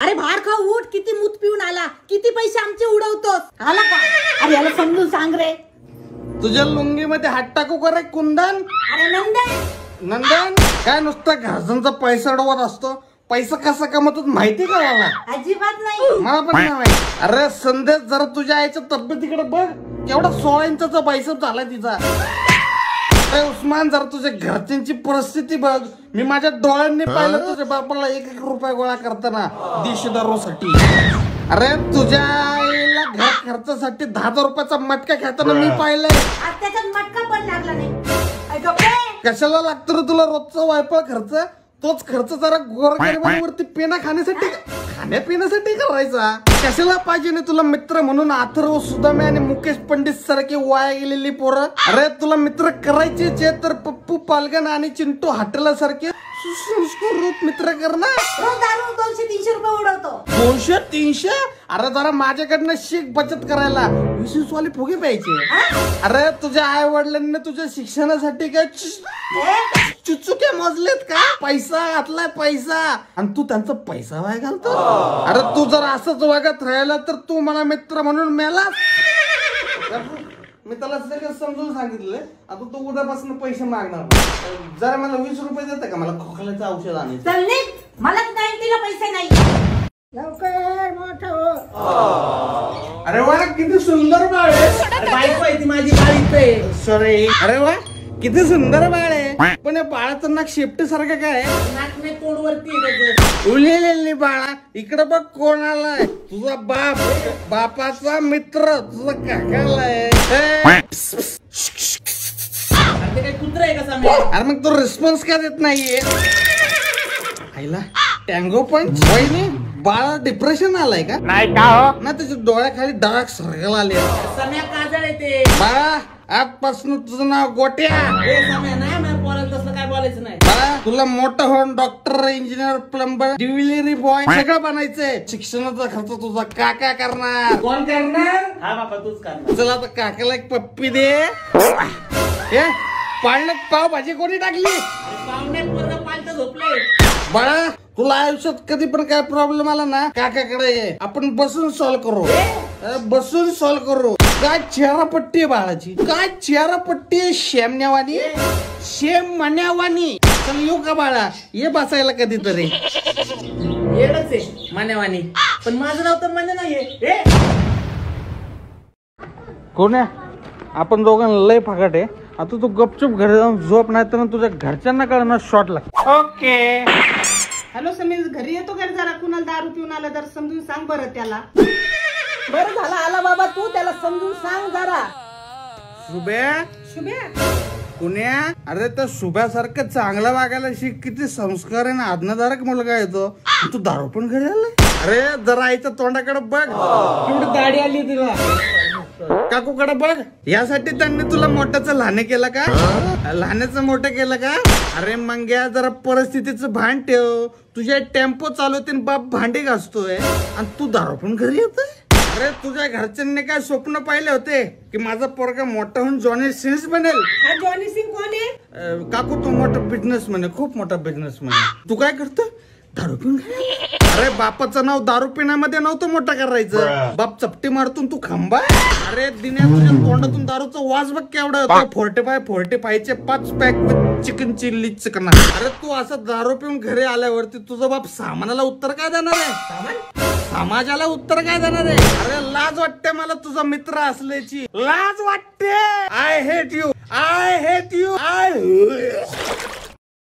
अरे बाहेर खा, उठ. किती मूत पिऊन आला, किती पैसे आमचे उडवतोस. आला का? अरे याला समजून सांग रे. तुझ्या लुंगीमध्ये हात टाकू का रे कुंदन? अरे नंदन नंदन काय नुसतं घरच्यांचा पैसा अडवत असतो. पैसा कसा कमवतो माहिती का मला? अजिबात नाही. मला पण नाही. अरे संदेश जरा तुझ्या आईच्या तब्येतीकडे बघ. केवढा 16 इंचाचा बायसेप झालाय तिचा. उस्मान जरा तुझ्या घरच्यांची परिस्थिती बघ. मी माझ्या डोळ्यांनी पाहिलं तुझ्या बापाला 1-1 रुपया गोळा करताना देशदारोसाठी. अरे तुझ्या आईला घर खर्चासाठी 10,000 रुपयाचा मटका खेळताना मी पाहिलंय. आज त्याच्यात मटका पण लागला नाही. कशाला लागतो रे तुला रोजचा वायफळ खर्च? तोच खर्च जरा गोरगरिबांवरती पेना खाण्यापिण्यासाठी करायचा. कशाला पाहिजे ना तुला मित्र म्हणून अथर्व सुदामे आणि मुकेश पंडित सारखे वाया गेलेली पोरं? अरे तुला मित्र करायचे तर पप्पू पालगन आणि चिंटू हाटेला सारखे सुसंस्कृत मित्र कर ना. रोज दारू 200-300 रुपये उडवतो. 200-300? अरे जरा माझ्याकडनं शिक बचत करायला. 20 वाले फुगे प्यायचे. अरे तुझ्या आई वडिलांनी तुझ्या शिक्षणासाठी काय चुचुके मोजलेत का? पैसा घातलाय पैसा, आणि तू त्यांचा पैसा वाया घालतो. अरे तू जर असंच वागत राहिला तर तू मला मित्र म्हणून मेला. मी त्याला सगळं समजून सांगितलंय. आता तू उद्यापासून पैसे मागणार. जरा मला 20 रुपये देते का? मला खोकल्याचं औषध आणायचं. चल निघ. मला तिला पैसे नाही. लवकर मोठं हो. अरे वा किती सुंदर बाळ आहे. बायको आहे ती माझी, बाळीच. सॉरी. अरे वा किती सुंदर बाळ आहे. पण या बाळाचं नाक शेपटी सारखं काय? नाक नाही, तोंडवरती. उलेलेली बाळा इकडे बघ कोण आलाय. तुझा बाप, बापाचा मित्र, तुझा काकालाय. काय कुत्रा आहे का सामने? अरे मग तो रिस्पॉन्स का देत नाहीये? आईला टँगो पंच. वहिनी बाळा डिप्रेशन आलाय का? नाही का हो? ना त्याच्या डोळ्याखाली डार्क सर्कल आले. सम्या काजळ येते. बाळा आजपासून तुझं नाव गोट्या. सम्या नाही, मला बोलायला तसलं काय बोलायचं नाही. बाळा तुला मोठं होऊन डॉक्टर, इंजिनियर, प्लंबर, डिव्हिलरी बॉय सगळं बनायचंय. शिक्षणाचा खर्च तुझा काका करणार. कोण करणार? हा बाबा तूच करणार. चला आता काकाला एक पप्पी दे. हे पाळण्यात पावभाजी कोणी टाकली? पाहुणे पूर्ण पालत झोपले. बाळा तुला आयुष्यात कधी पण काय प्रॉब्लेम आला ना काकाकडे ये. आपण बसून सॉल्व्ह करू. बसून सॉल्व्ह करू. काय चेहरापट्टी आहे बाळाची, काय चेहरापट्टी आहे. शेमण्यावानी, शेम मण्यावानी. चल येऊ का बाळा? ये बसायला कधीतरी. येडच आहे मण्यावानी, पण माझं नाव तर मन्या नाहीये. कोण आहे? आपण दोघांना लय फकाट आहे. आता तू गपचूप घरी जाऊन झोप, नाही तर तुझ्या घरच्यांना कळणार शॉर्ट लागतो. ओके. हॅलो समीर, घरी येतो का जरा? कुणाला दारू पिऊन आला जरा समजून सांग बरं त्याला. बरं झाला आला बाबा तू, त्याला समजून सांग जरा. शुभ्या, शुभ्या कुण्या? अरे त्या शुभ्यासारखं चांगला वागायला शिक. किती संस्कार आहे ना, आज्ञाधारक मुलगा येतो. तू दारू पण घरी आलाय? अरे जरा आईच्या तोंडाकडे बघ, केवढी दाढी आली तिला. काकूकडे बघ. यासाठी त्यांनी तुला मोठ्याचं लहान केलं का? लहानाचं मोठं केलं का? अरे मंग्या जरा परिस्थितीचं भान ठेव. तुझ्या टेम्पो चालवते बाप भांडी घासतोय आणि तू दारू पण घरी येतोय. अरे तुझ्या घरच्यांनी काय स्वप्न पाहिले होते की माझा पोरगा मोठा होऊन जॉनी सिंग बनेल? जॉनी सिंग कोण आहे? काकू तू मोठा बिझनेसमॅन आहे, खूप मोठा बिझनेसमॅन आहे. तू काय करतो? दारू पिऊन. अरे बापाचं नाव दारू पिण्यामध्ये नव्हतं मोठा करायचं. बाप चपटी मारतून तू खांबा. अरे दिन्या तुझ्या तोंडातून दारूचा वास बघ केवढा होता. 45 5 pack with chicken chilli chicken. अरे तू असं दारू पिऊन घरी आल्यावरती तुझा बाप सामानाला उत्तर काय देणार आहे? समाजाला उत्तर काय देणार आहे? अरे लाज वाटते मला तुझा मित्र असल्याची. लाज वाटते. I hate you, I hate you, I